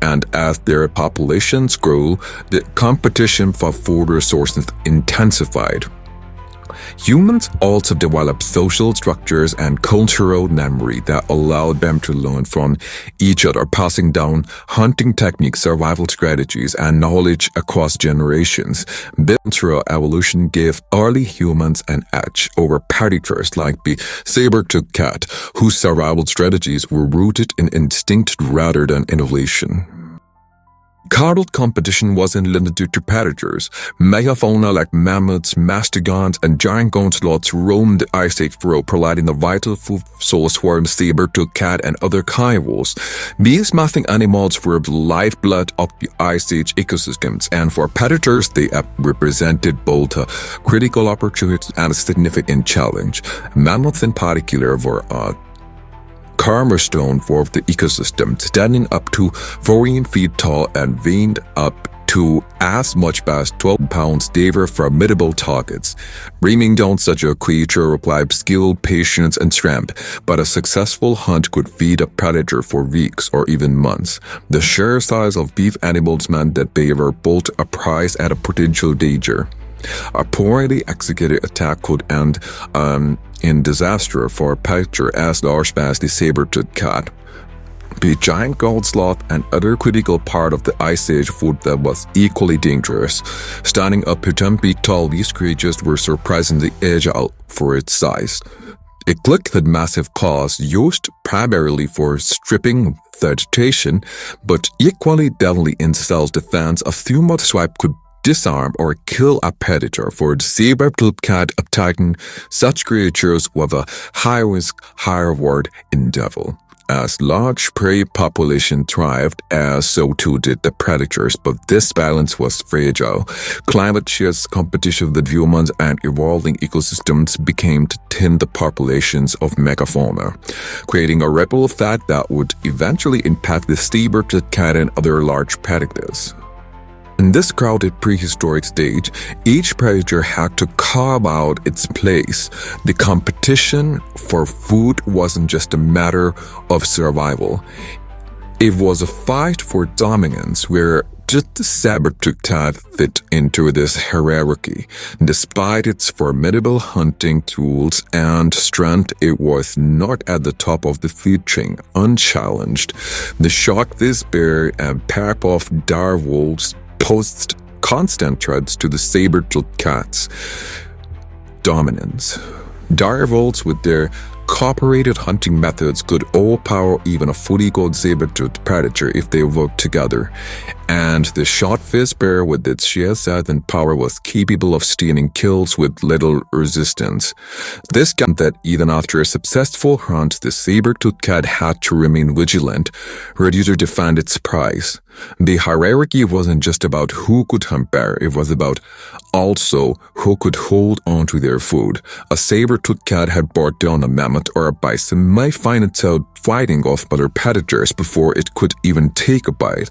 And as their populations grew, the competition for food resources intensified. Humans also developed social structures and cultural memory that allowed them to learn from each other, passing down hunting techniques, survival strategies, and knowledge across generations. This natural evolution gave early humans an edge over predators like the saber-toothed cat, whose survival strategies were rooted in instinct rather than innovation. Crowded competition wasn't limited to predators. Megafauna like mammoths, mastodons, and giant ground sloths roamed the Ice Age floor, providing a vital food source for the saber-toothed cat and other carnivores. These massive animals were the lifeblood of the Ice Age ecosystems, and for predators, they represented both a critical opportunity and a significant challenge. Mammoths in particular were cornerstone for the ecosystem, standing up to 14 feet tall and weighing up to as much as 12 pounds. They were formidable targets. Bringing down such a creature required skill, patience, and strength, but a successful hunt could feed a predator for weeks or even months. The sheer size of these animals meant that they were both a prize and a potential danger. A poorly executed attack could end in disaster for a predator as large as the saber-toothed cat. The giant gold sloth and other critical part of the Ice Age food that was equally dangerous. Standing up to 10 feet tall, these creatures were surprisingly agile for its size. A click had massive claws used primarily for stripping vegetation, but equally deadly in self-defense. A few swipe could disarm or kill a predator. For the saber-toothed cat attacking such creatures with a high-risk, high-reward endeavor. As large prey population thrived, as so too did the predators, but this balance was fragile. Climate change, competition with humans, and evolving ecosystems became to thin the populations of megafauna, creating a ripple effect that would eventually impact the saber-toothed cat and other large predators. In this crowded prehistoric stage, each predator had to carve out its place. The competition for food wasn't just a matter of survival. It was a fight for dominance where just the saber-toothed cat fit into this hierarchy. Despite its formidable hunting tools and strength, it was not at the top of the food chain, unchallenged. The shark-faced bear and pack of dire wolves posed constant threats to the saber-toothed cat's dominance. Dire wolves with their cooperated hunting methods could overpower even a fully grown saber-toothed predator if they worked together, and the short-faced bear with its sheer size and power was capable of stealing kills with little resistance. This meant that even after a successful hunt, the saber-toothed cat had to remain vigilant, ready to defend its prize. The hierarchy wasn't just about who could hunt better, it was about also who could hold on to their food. A saber-toothed cat had brought down a mammoth or a bison might find itself fighting off other predators before it could even take a bite.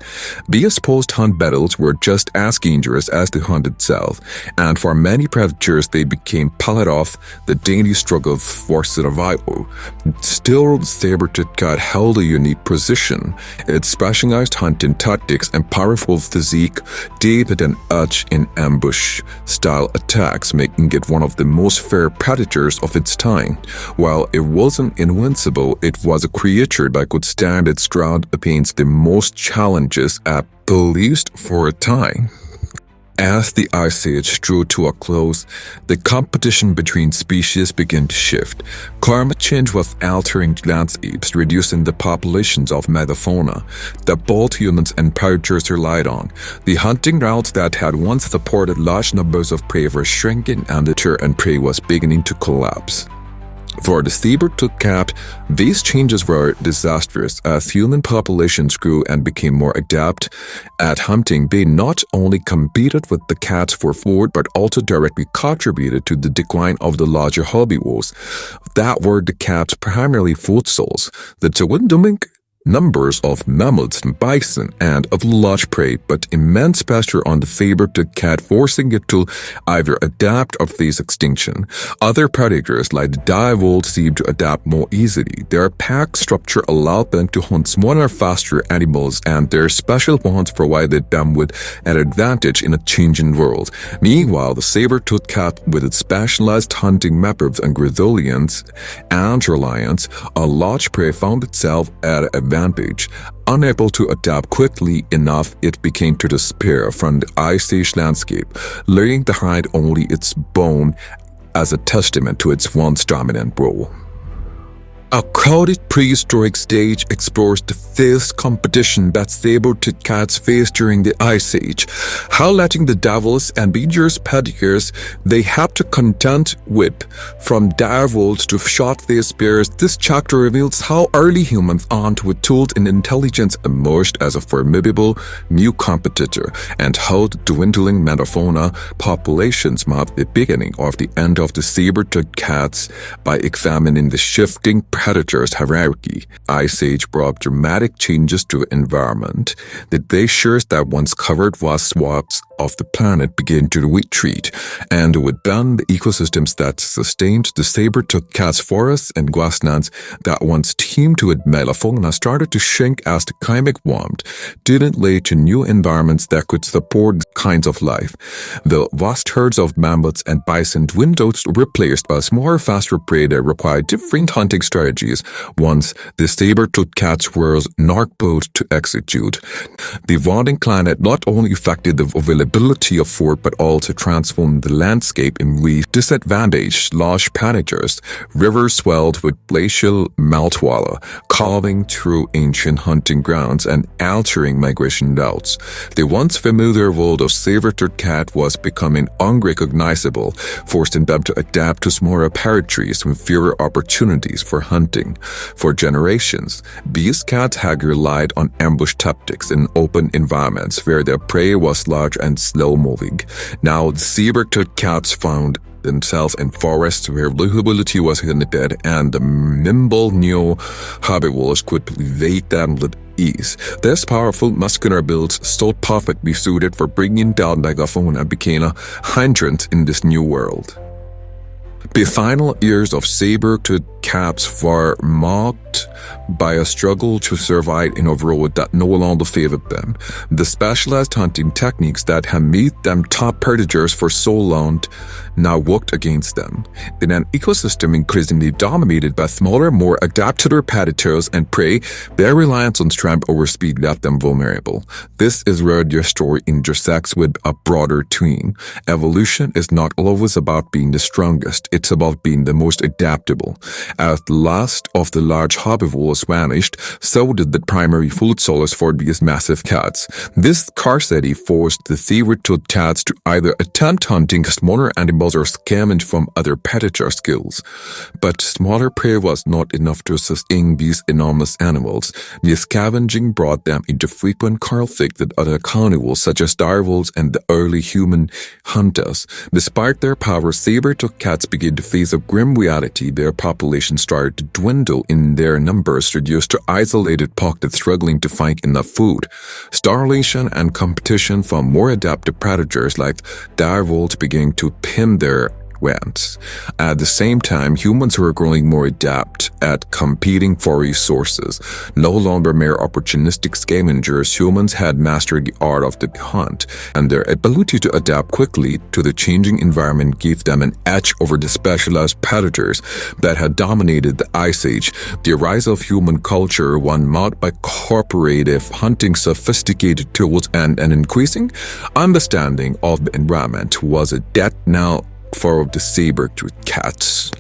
These post-hunt battles were just as dangerous as the hunt itself, and for many predators they became part of the daily struggle for survival. Still, the saber-toothed cat held a unique position. Its specialized hunting tactics and powerful physique gave it an edge in ambush-style attacks, making it one of the most feared predators of its time. While it wasn't invincible, it was a creature that could stand its ground against the most challenges, at least for a time. As the Ice Age drew to a close, the competition between species began to shift. Climate change was altering landscapes, reducing the populations of megafauna that both humans and predators relied on. The hunting grounds that had once supported large numbers of prey were shrinking, and the deter and prey was beginning to collapse. For the saber-toothed cat, these changes were disastrous. As human populations grew and became more adept at hunting, they not only competed with the cats for food, but also directly contributed to the decline of the larger herbivores that were the cat's primary food source. The dwindling numbers of mammoths and bison and other large prey put immense pressure on the saber-toothed cat, forcing it to either adapt or face extinction. Other predators like the dire wolves seemed to adapt more easily. Their pack structure allowed them to hunt smaller, faster animals, and their special bonds provided them with an advantage in a changing world. Meanwhile, the saber-toothed cat, with its specialized hunting methods and resilience and reliance on large prey, found itself at an advantage. Unable to adapt quickly enough, it began to despair from the Ice Age landscape, leaving behind only its bone as a testament to its once dominant role. A crowded prehistoric stage explores the fierce competition that saber-toothed cats faced during the Ice Age, highlighting the devils and dangerous predators they had to contend with. From dire wolves to short-faced bears, this chapter reveals how early humans armed with tools and intelligence emerged as a formidable new competitor, and how the dwindling megafauna populations marked the beginning of the end of the saber-toothed cats. By examining the shifting predators hierarchy, Ice Age brought dramatic changes to the environment. The glaciers that once covered vast swaths of the planet began to retreat, and with them the ecosystems that sustained the saber-toothed cat's forests and grasslands that once heme to it megafauna started to shrink as the climate warmed, didn't lead to new environments that could support kinds of life. The vast herds of mammoths and bison dwindled, replaced by smaller, faster prey that required different hunting strategies once the saber-toothed cats were not bold to execute. The warming climate not only affected the availability of food but also transformed the landscape in ways disadvantaged large pastures. Rivers swelled with glacial meltwater, carving through ancient hunting grounds and altering migration routes. The once familiar world of saber-toothed cat was becoming unrecognizable, forcing them to adapt to smaller territories with fewer opportunities for hunting. For generations, these cats had relied on ambush tactics in open environments where their prey was large and slow-moving. Now, the saber-toothed cats found themselves in forests where visibility was limited and the nimble new herbivores could evade them with ease. This powerful muscular build, still perfectly suited for bringing down megafauna, became a hindrance in this new world. The final years of saber-toothed cats were marked by a struggle to survive in a world that no longer favored them. The specialized hunting techniques that had made them top predators for so long now worked against them. In an ecosystem increasingly dominated by smaller, more adaptable predators and prey, their reliance on strength over speed left them vulnerable. This is where their story intersects with a broader theme. Evolution is not always about being the strongest, it's about being the most adaptable. As the last of the large herbivores vanished, so did the primary food source for these massive cats. This scarcity forced the saber-toothed cats to either attempt hunting smaller animals or scavenge from other predator skills. But smaller prey was not enough to sustain these enormous animals. The scavenging brought them into frequent conflict with other carnivores such as direwolves and the early human hunters. Despite their power, saber-toothed cats began to face a grim reality. Their population started to dwindle in their numbers, reduced to isolated pockets struggling to find enough food. Starvation and competition from more adaptive predators like direwolves began to pin their went. At the same time, humans were growing more adept at competing for resources. No longer mere opportunistic scavengers, humans had mastered the art of the hunt, and their ability to adapt quickly to the changing environment gave them an edge over the specialized predators that had dominated the Ice Age. The rise of human culture, one marked by cooperative hunting, sophisticated tools, and an increasing understanding of the environment, was a death knell for the saber-toothed cats.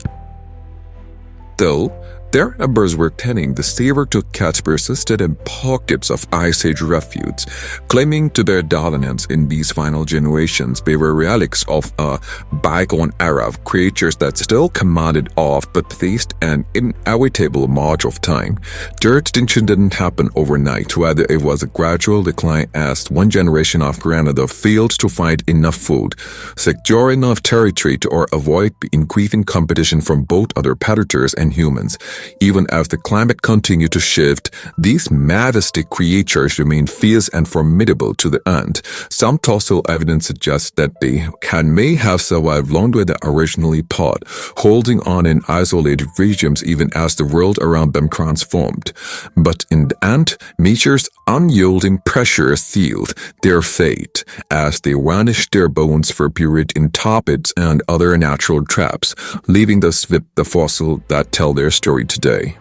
Though their numbers were thinning, the saber-toothed cats persisted in pockets of Ice Age refuge, claiming to their dominance in these final generations. They were relics of a bygone era of creatures that still commanded awe but faced an inevitable march of time. Their extinction didn't happen overnight, rather it was a gradual decline as one generation after another failed to find enough food, secure enough territory to or avoid the increasing competition from both other predators and humans. Even as the climate continued to shift, these majestic creatures remained fierce and formidable to the end. Some fossil evidence suggests that they may have survived longer than originally thought, holding on in isolated regions even as the world around them transformed. But in the end, nature's unyielding pressure sealed their fate, as they vanished. Their bones were buried in tar pits and other natural traps, leaving us with the fossil that tell their story today.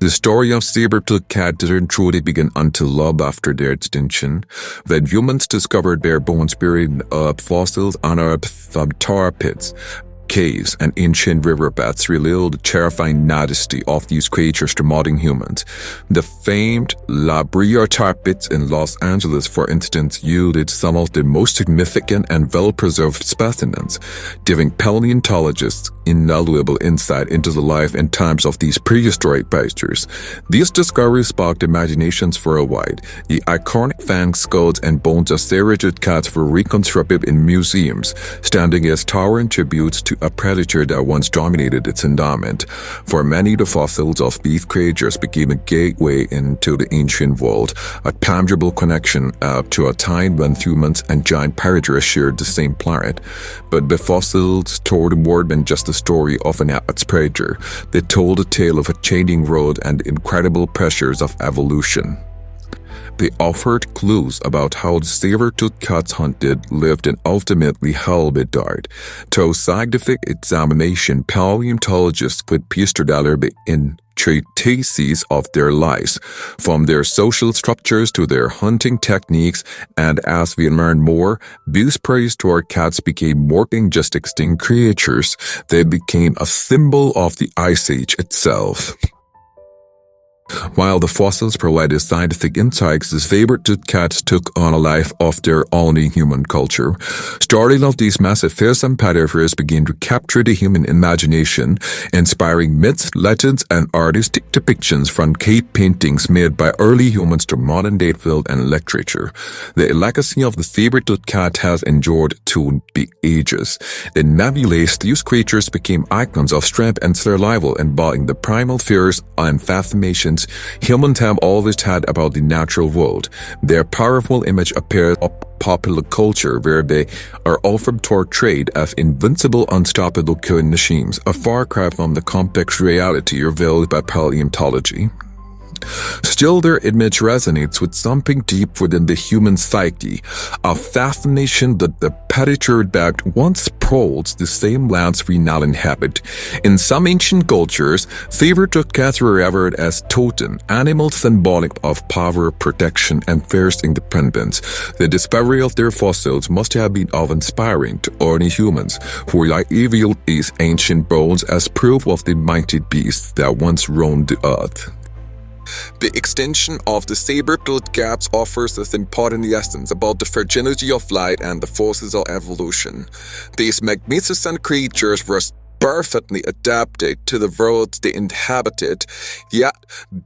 The story of saber-toothed cat didn't truly begin until long after their extinction, when humans discovered their bones buried in fossils unearthed from tar pits. Caves and ancient riverbeds revealed the terrifying majesty of these creatures to modern humans. The famed La Brea tar pits in Los Angeles, for instance, yielded some of the most significant and well-preserved specimens, giving paleontologists invaluable insight into the life and times of these prehistoric creatures. These discoveries sparked imaginations worldwide. The iconic fangs, skulls, and bones of saber-toothed cats were reconstructed in museums, standing as towering tributes to a predator that once dominated its environment. For many, the fossils of these creatures became a gateway into the ancient world, a tangible connection to a time when humans and giant predators shared the same planet. But the fossils told more than just the story of an apex predator. They told a tale of a changing world and the incredible pressures of evolution. They offered clues about how the saber-toothed cats hunted, lived, and ultimately how they died. Through scientific examination, paleontologists could piece together the intricacies of their lives, from their social structures to their hunting techniques, and as we learn more, these prehistoric cats became more than just extinct creatures. They became a symbol of the Ice Age itself. While the fossils provided scientific insights, the saber-toothed cats took on a life of their own in human culture. Stories of these massive fearsome predators began to capture the human imagination, inspiring myths, legends, and artistic depictions from cave paintings made by early humans to modern-day film and literature. The legacy of the saber-toothed cat has endured to the ages. In many ways, these creatures became icons of strength and survival, embodying the primal fears and fascinations humans have always had about the natural world. Their powerful image appears in popular culture, where they are often portrayed as invincible, unstoppable killing machines, a far cry from the complex reality revealed by paleontology. Still, their image resonates with something deep within the human psyche, a fascination that the predator that once prowled the same lands we now inhabit. In some ancient cultures, saber-toothed cats were revered as totem animals symbolic of power, protection, and fierce independence. The discovery of their fossils must have been awe-inspiring to early humans, who viewed these ancient bones as proof of the mighty beasts that once roamed the earth. The extinction of the saber-toothed cats offers us important lessons about the fragility of life and the forces of evolution. These magnificent creatures were perfectly adapted to the world they inhabited, yet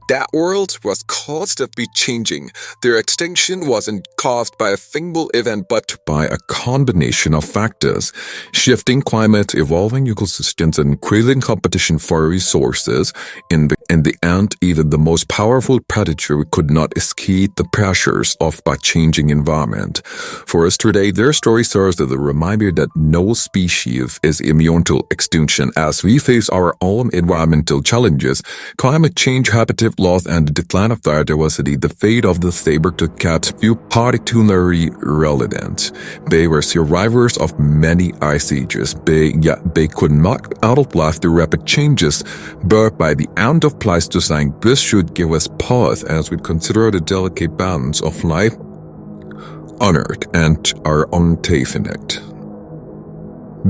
that world was constantly changing. Their extinction wasn't caused by a single event but by a combination of factors: shifting climate, evolving ecosystems, and increasing competition for resources. In the end, even the most powerful predator could not escape the pressures of a changing environment. For us today, their story serves as a reminder that no species is immune to extinction. As we face our own environmental challenges, climate change, habitat loss, and the decline of biodiversity, the fate of the saber-toothed cats few particularly relevant. They were survivors of many ice ages, yet they could not outlast the rapid changes brought by the end of Pleistocene. This should give us pause as we consider the delicate balance of life on Earth and our own infinite.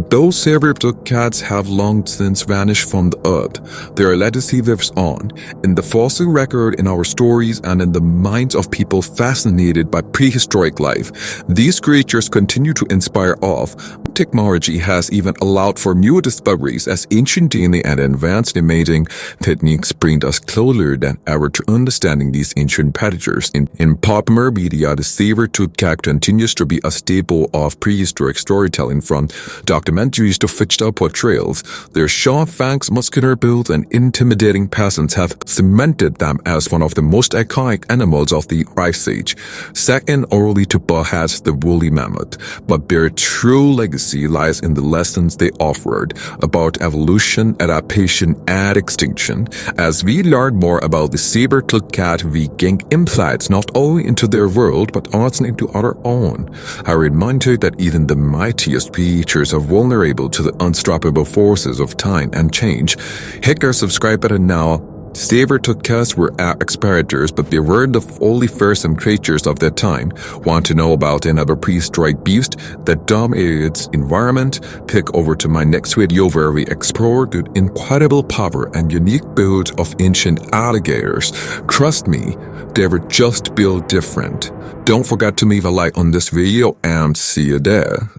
Those saber-toothed cats have long since vanished from the earth. Their legacy lives on, in the fossil record, in our stories, and in the minds of people fascinated by prehistoric life. These creatures continue to inspire awe. Technology has even allowed for new discoveries, as ancient DNA and advanced imaging techniques bring us closer than ever to understanding these ancient predators. In popular media, the saber-toothed cat continues to be a staple of prehistoric storytelling, from documentaries to fictional portrayals. Their sharp fangs, muscular build, and intimidating presence have cemented them as one of the most iconic animals of the Ice Age, second only to perhaps the woolly mammoth. But their true legacy lies in the lessons they offered about evolution, adaptation, and extinction. As we learn more about the saber-toothed cat, we gain insights not only into their world but also into our own. A reminder that even the mightiest creatures are vulnerable to the unstoppable forces of time and change. Hit our subscribe button now. Saber-toothed cats were apex predators, but they weren't the only fearsome creatures of their time. Want to know about another prehistoric beast that dominated its environment? Click over to my next video where we explore the incredible power and unique build of ancient alligators. Trust me, they were just built different. Don't forget to leave a like on this video and see you there.